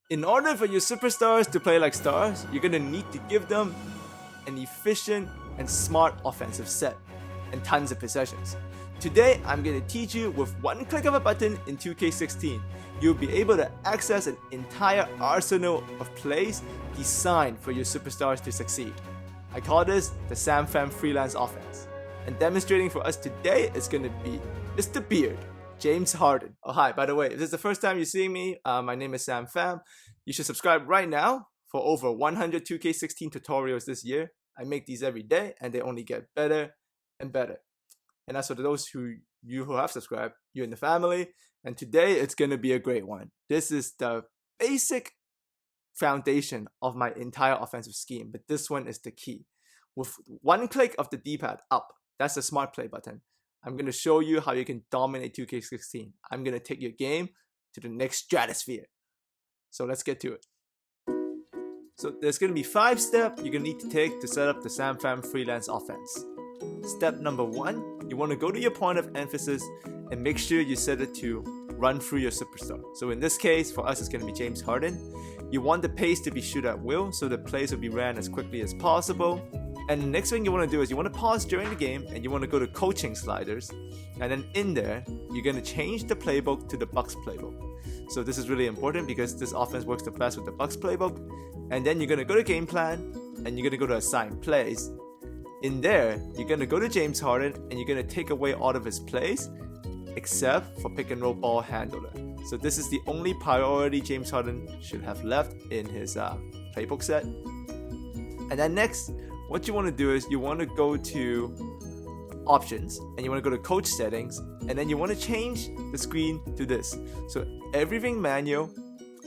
In order for your superstars to play like stars, you're going to need to give them an efficient and smart offensive set and tons of possessions. Today, I'm going to teach you with one click of a button in 2K16, you'll be able to access an entire arsenal of plays designed for your superstars to succeed. I call this the Sam Fam Freelance offense. And demonstrating for us today is going to be Mr. Beard, James Harden. Oh, hi, by the way, if this is the first time you're seeing me, my name is Sam Fam. You should subscribe right now for over 100 2K16 tutorials this year. I make these every day and they only get better and better. And as for those who have subscribed, you're in the family. And today it's going to be a great one. This is the basic foundation of my entire offensive scheme, but this one is the key. With one click of the D-pad up, that's the smart play button. I'm going to show you how you can dominate 2K16. I'm going to take your game to the next stratosphere. So let's get to it. So there's going to be 5 steps you're going to need to take to set up the Sam Fam Freelance offense. Step number 1, you want to go to your point of emphasis and make sure you set it to run through your superstar. So in this case, for us, it's going to be James Harden. You want the pace to be shoot at will, so the plays will be ran as quickly as possible. And the next thing you want to do is you want to pause during the game and you want to go to coaching sliders. And then in there, you're going to change the playbook to the Bucks playbook. So this is really important because this offense works the best with the Bucks playbook. And then you're going to go to game plan and you're going to go to assign plays. In there, you're going to go to James Harden and you're going to take away all of his plays except for pick and roll ball handler. So this is the only priority James Harden should have left in his playbook set. And then next, what you want to do is you want to go to options and you want to go to coach settings and then you want to change the screen to this. So everything manual,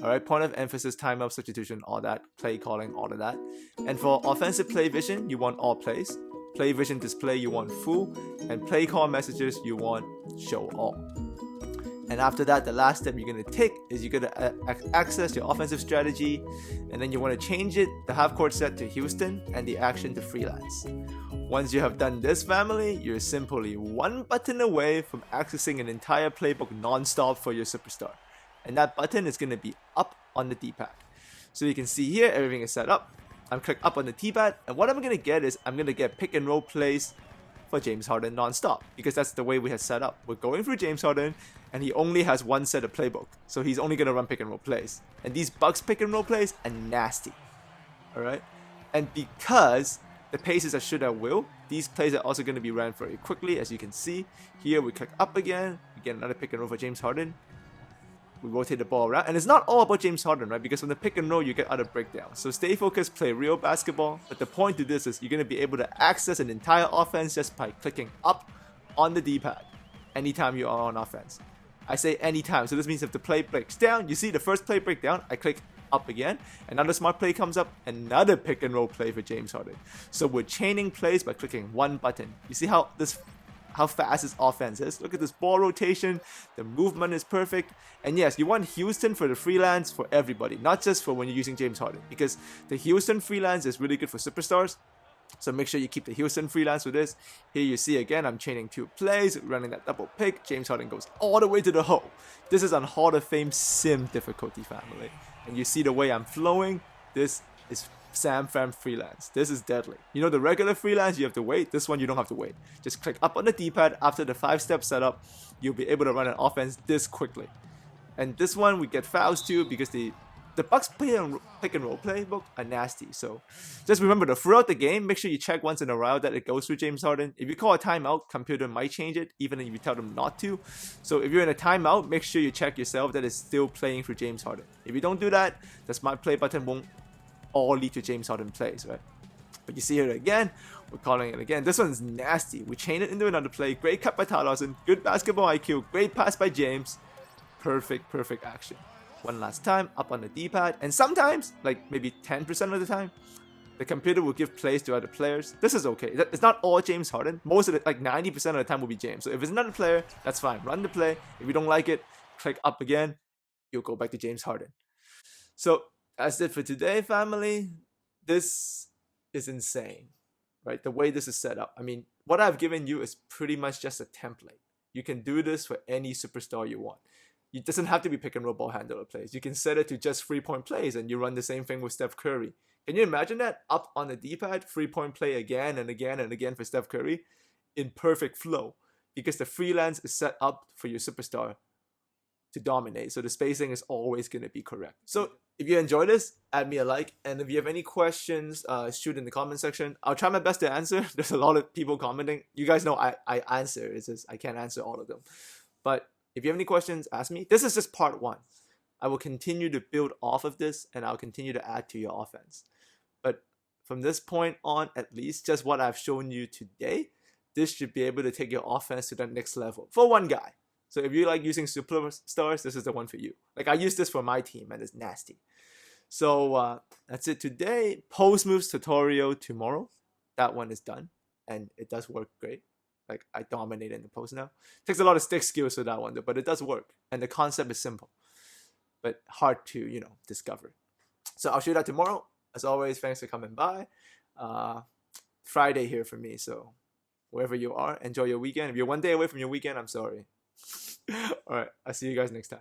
alright, point of emphasis, timeout, substitution, all that, play calling, all of that. And for offensive play vision, you want all plays. Play vision display, you want full. And play call messages, you want show all. And after that, the last step you're going to take is you're going to access your offensive strategy. And then you want to change it, the half court set to Houston and the action to Freelance. Once you have done this, family, you're simply one button away from accessing an entire playbook non-stop for your superstar. And that button is going to be up on the D-pad. So you can see here, everything is set up. I'm click up on the D-pad, and what I'm going to get is I'm going to get pick and roll plays for James Harden non-stop, because that's the way we have set up. We're going through James Harden, and he only has one set of playbook, so he's only going to run pick and roll plays. And these Bucks pick and roll plays are nasty, alright? And because the paces are shoot at will, these plays are also going to be ran very quickly, as you can see. Here we click up again, we get another pick and roll for James Harden. We rotate the ball around, and it's not all about James Harden, right? Because from the pick and roll, you get other breakdowns. So stay focused, play real basketball. But the point to this is you're going to be able to access an entire offense just by clicking up on the D-pad anytime you are on offense. I say anytime, so this means if the play breaks down, you see the first play break down, I click up again, another smart play comes up, another pick and roll play for James Harden. So we're chaining plays by clicking one button. You see how fast his offense is. Look at this ball rotation. The movement is perfect. And yes, you want Houston for the freelance for everybody, not just for when you're using James Harden, because the Houston freelance is really good for superstars. So make sure you keep the Houston freelance with this. Here you see again, I'm chaining 2 plays, running that double pick. James Harden goes all the way to the hole. This is on Hall of Fame sim difficulty, family. And you see the way I'm flowing. This is Sam Fam Freelance. This is deadly. You know the regular Freelance, you have to wait. This one, you don't have to wait. Just click up on the D-pad. After the 5-step setup, you'll be able to run an offense this quickly. And this one, we get fouls too because the Bucks pick and roll playbook are nasty. So just remember that throughout the game, make sure you check once in a while that it goes through James Harden. If you call a timeout, computer might change it, even if you tell them not to. So if you're in a timeout, make sure you check yourself that it's still playing through James Harden. If you don't do that, the smart play button won't all lead to James Harden plays, right? But you see it again, we're calling it again. This one's nasty. We chain it into another play. Great cut by Ty Lawson. Good basketball IQ. Great pass by James. Perfect action. One last time, up on the D-pad. And sometimes, like maybe 10% of the time, the computer will give plays to other players. This is okay. It's not all James Harden. Most of it, like 90% of the time will be James. So if it's another player, that's fine. Run the play. If you don't like it, click up again. You'll go back to James Harden. So that's it for today, family. This is insane, right? The way this is set up. I mean, what I've given you is pretty much just a template. You can do this for any superstar you want. It doesn't have to be pick and roll ball handler plays. You can set it to just 3-point plays and you run the same thing with Steph Curry. Can you imagine that? Up on the D-pad, 3-point play again and again and again for Steph Curry in perfect flow, because the freelance is set up for your superstar to dominate. So the spacing is always going to be correct. So if you enjoy this, add me a like. And if you have any questions, shoot in the comment section. I'll try my best to answer. There's a lot of people commenting. You guys know I answer. It's just I can't answer all of them. But if you have any questions, ask me. This is just part 1. I will continue to build off of this, and I'll continue to add to your offense. But from this point on, at least, just what I've shown you today, this should be able to take your offense to the next level for one guy. So if you like using superstars, this is the one for you. Like, I use this for my team, and it's nasty. So that's it today. Post moves tutorial tomorrow. That one is done, and it does work great. Like, I dominate in the post now. Takes a lot of stick skills for that one, though, but it does work. And the concept is simple, but hard to, discover. So I'll show you that tomorrow. As always, thanks for coming by. Friday here for me, so wherever you are, enjoy your weekend. If you're one day away from your weekend, I'm sorry. All right, I'll see you guys next time.